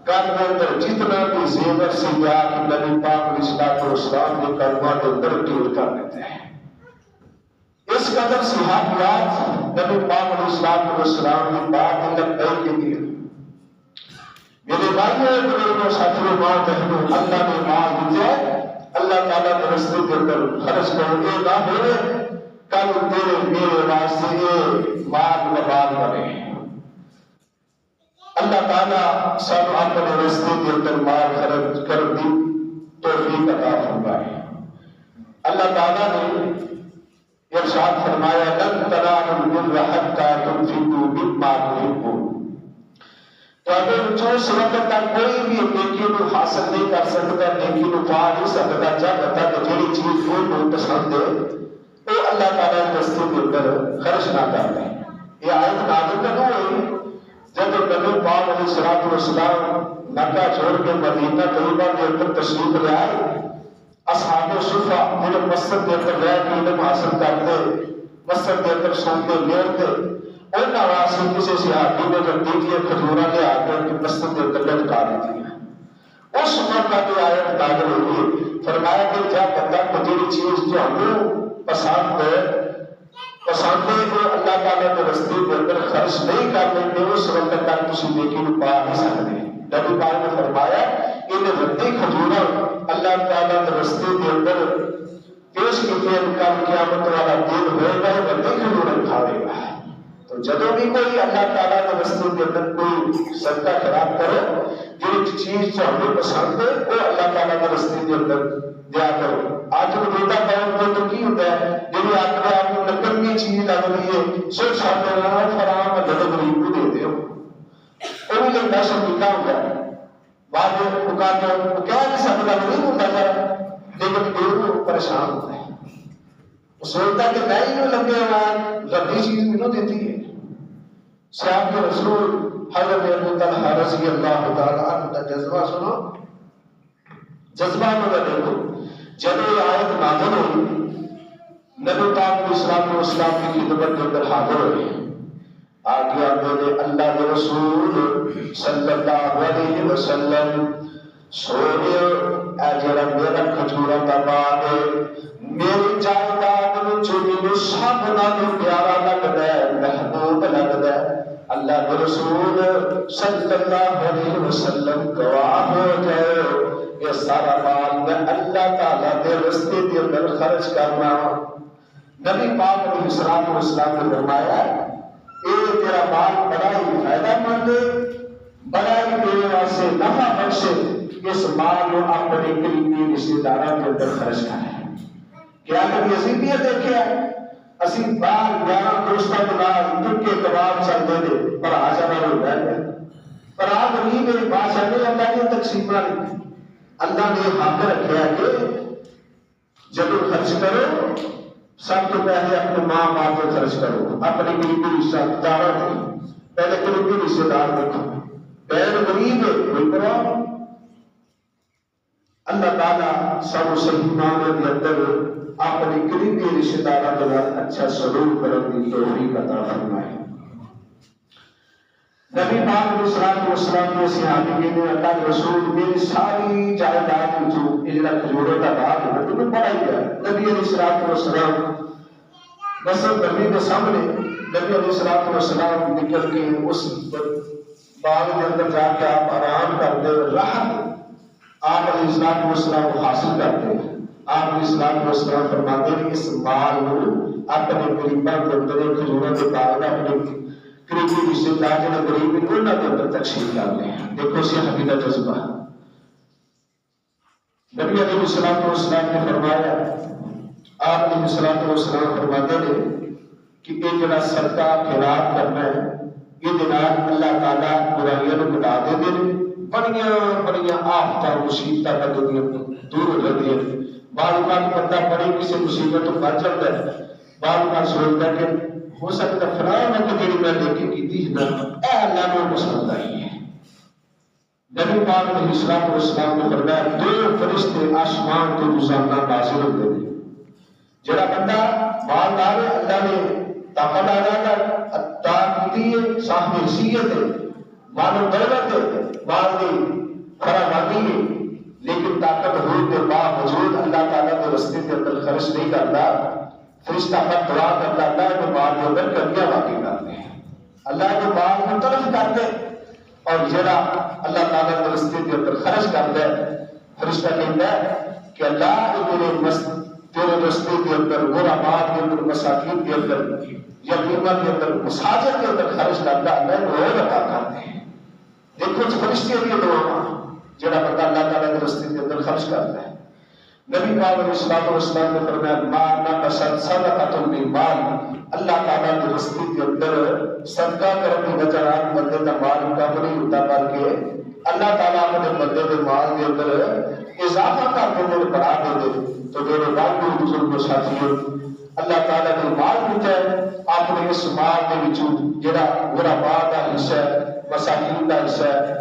گھر کے اندر جتنا بھی زیور سیا کہ نبی پاک علیہ الصلوۃ والسلام نے کلمہ کے اندر ڈھیر کر دیتے ہیں۔ اس قدر صحابیات نبی پاک علیہ الصلوۃ والسلام کی بات لبیک کے لیے میرے بھائیوں بزرگوں ساتھیوں ماں بہنوں، اللہ نے مال دیا، اللہ تعالیٰ کے رستے کے اندر خرچ کرو گے نہ ہوئے کل تیرے میرے واسطے یہ مال وبال بنے۔ اللہ تعالیٰ سب اپنے رستے کے اندر مال خرچ کر دی توفیق عطا فرمائے۔ اللہ تعالیٰ نے ارشاد فرمایا لن تنالوا البر حتى تنفقوا مما تحبون، تو اگر جو اس وقت تک کوئی بھی نیکی کو حاصل نہیں کر سکتا، نیکی کو پا نہیں سکتا، جب تک جڑی چیز کو پسند ہے تو اللہ تعالیٰ کے راستے کے اندر خرچ نہ کرتے ہیں۔ یہ آیت نازل کب ہوئی؟ جب نبی پاک علیہ الصلوۃ والسلام مکہ چھوڑ کے مدینہ طیبہ کے اندر تشریف لے آئے، اصحاب صفہ پورے مسجد کے اندر رہ کے علم حاصل کرتے، مسجد کے اندر سنتے لیٹتے، ان نواز سے کسی صحابی نے جب دیکھیے کھجورا لے آ کر کے مسجد کے اندر لٹکا دیتی ہے۔ اس وقت یہ آیت نازل ہوئی، فرمایا کہ جب تک جو چیز جو ہمیں پسند ہے وہ اللہ تعالیٰ کے راستے کے اندر خرچ نہیں کر لیں گے، اس وقت تک کسی نیکی کو پا نہیں سکتے۔ نبی پاک نے فرمایا ان رتی کھجورا اللہ تعالیٰ کے راستے کے اندر پیش کیے، کل قیامت والا دن ہوئے گا رتی کھجورا کھاوے گا۔ تو جب بھی کوئی اللہ تعالیٰ کے راستے کے اندر کوئی صدقہ خیرات کرو، جو چیز جو ہمیں پسند ہے وہ اللہ تعالیٰ کے راستے کے اندر دیا کرو۔ آج موجودہ دور میں تو کی ہوتا ہے جی اپنے آپ کو نکمی چیز لگ رہی ہے صرف سامنے رہا فراہم جب غریب کو دے دے وہ بھی لگتا شکا ہوتا ہے بعد میں کہہ نہیں سکتا نہیں ہوتا ہے، لیکن پھر پریشان ہوتا ہے، سوچتا کہ میں ہی لگے ہوا ربی چیز منو دیتی ہے۔ صاحب کے رسول حضرت ابو طلحہ رضی اللہ تعالیٰ عنہ کا جذبہ سنو، جذبہ میں دیکھو جب یہ آیت نازل ہوئی نبی پاک علیہ الصلوۃ والسلام کی خدمت کے اندر حاضر ہوئے، آگے میرے اللہ کے رسول صلی اللہ علیہ وسلم سونے اے جڑا میرا کھجورا دا باغ ہے میری جائیداد وچ مینوں سب نالوں پیارا لگدا ہے، محبوب لگدا ہے۔ اللہ کے رسول صلی اللہ علیہ وسلم گواہ ہو گئے یہ سارا مال میں اللہ تعالیٰ کے راستے کے اندر خرچ کرنا۔ نبی پاک علیہ الصلوۃ والسلام نے فرمایا اے تیرا مال بڑا ہی فائدہ مند ہے، بڑا ہی تیرے واسطے نفع بخش ہے، اس مال کو اپنے قریبی رشتے داراں کے اندر خرچ کر۔ کیا کبھی اسی بھی دیکھا اسی بار یار دوستوں کے نال ٹکے کباب چلتے تھے پر آجا نہ ہو گئے پر آپ نہیں میری بات سمجھے اللہ کی تقسیم نہیں، اللہ نے حق رکھا کہ جب خرچ کرو سب تو پہلے اپنے ماں باپ کو خرچ کرو، اپنے قریبی رشتہ داروں کو پہلے قریبی رشتہ دار دیکھو، بہن غریب ہے کوئی پرواہ نہیں۔ اللہ تعالیٰ سب صحیح معنی کے اندر اپنے قریبی رشتہ داروں کے ساتھ اچھا سلوک کرنے کی توفیق عطا فرمائے۔ نبی پاک علیہ الصلوۃ والسلام کے صحابی نے اللہ کے رسول میری ساری جائیداد جو اجرا کھجوروں کا باغ ہے انہوں نے بڑا گیا۔ نبی علیہ الصلوۃ والسلام مسجد نبی کے سامنے نبی علیہ الصلوۃ والسلام نکل کے اس باغ کے اندر جا کے آپ آرام کرتے راحت آپ علیہ الصلوۃ والسلام کو حاصل کرتے ہیں۔ آپ علیہ الصلوۃ والسلام فرماتے ہیں اس مال کو اپنے قریباں کے اندر کھجوروں کے باغ میں اپنے قریبی رشتے دار جو غریب انہوں کے اندر تقسیم کرتے ہیں۔ دیکھو صحابی کا جذبہ نبی علیہ السلام نے فرمایا، آپ علیہ السلام فرماتے ہیں کہ یہ جڑا صدقہ خیرات کرنا ہے یہ دنال اللہ تعالیٰ برائیاں کو مٹا دے دے، بڑیاں بڑیاں آفتاں مصیبتاں کا دنیا دور ہو جاتی ہے۔ بعض اوقات بندہ بڑی کسی مصیبت تو بچ جاتا ہے، بعض اوقات سوچتا ہے کہ ہو سکتا فلاں وقت جڑی میں نیکی کیتی ہے نا اے اللہ کو پسند آئی ہے۔ نبی پاک علیہ السلام نے فرمایا دو فرشتے آسمان تو روزانہ نازل ہوتے ہیں۔ جڑا بندہ مالدار ہے، اللہ نے طاقت عطا کی ہے، صاحب حیثیت ہے، مال و دولت ہے، مال کی فراوانی ہے، لیکن طاقت ہونے کے باوجود اللہ تعالیٰ کے رستے کے اندر خرچ نہیں کرتا، فرشتہ پر دعا کرتا اللہ کے مال کے اندر کمیاں واقع کرتے ہیں، اللہ کے مال کو تلف کرتے ہیں، اور جڑا اللہ تعالیٰ کے رستے کے اندر خرچ کرتا ہے فرشتہ کہتا ہے کہ اللہ تیرے رستے کے اندر غرباء کے اندر مساکین کے اندر یتیمہ کے اندر مساجد کے اندر خرچ کرتا اللہ کو اور عطا کرتے ہیں۔ دیکھو فرشتے کی دعا جڑا بندہ اللہ تعالیٰ کے رستے کے اندر خرچ کرتا ہے۔ نبی پاک علیہ السلام نے فرمایا ما نقصت صدقۃ من مال، اللہ تعالیٰ کے رستے کے اندر صدقہ کرنے کی وجہ سے بندے کا مال کم نہیں ہوتا بلکہ اللہ تعالیٰ اپنے بندے کے مال کے اندر اضافہ کر کے بڑھا دیتے۔ تو میرے بھائیو بزرگو ساتھیو، اللہ تعالیٰ نے مال دیتا ہے، اپنے اس مال کے وچوں جڑا غرباء کا حصہ ہے، مساکین کا حصہ ہے،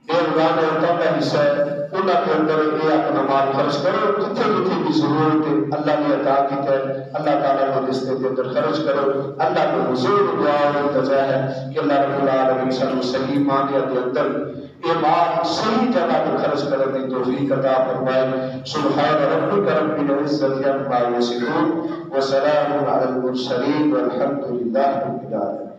بیگان عورتوں کا حصہ ہے، انہاں کے اندر یہ اپنا مال خرچ کرو، جتنے جتنے کی ضرورت ہے اللہ نے عطا کیتا ہے اللہ تعالیٰ کے رستے کے اندر خرچ کرو۔ اللہ کے حضور دعا اور التجا ہے کہ اللہ رب العالمین سانو صحیح معنی کے اندر یہ مال صحیح جگہ پر خرچ کرنے کی توفیق عطا فرمائے۔ سبحان ربک رب العزۃ عما یصفون وسلام علی المرسلین والحمد للہ رب العالمین۔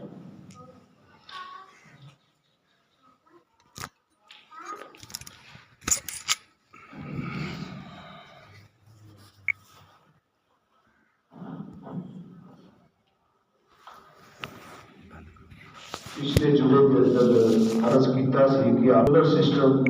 پچھلے جمعے کے اندر عرض کیتا سی کہ آلر سسٹم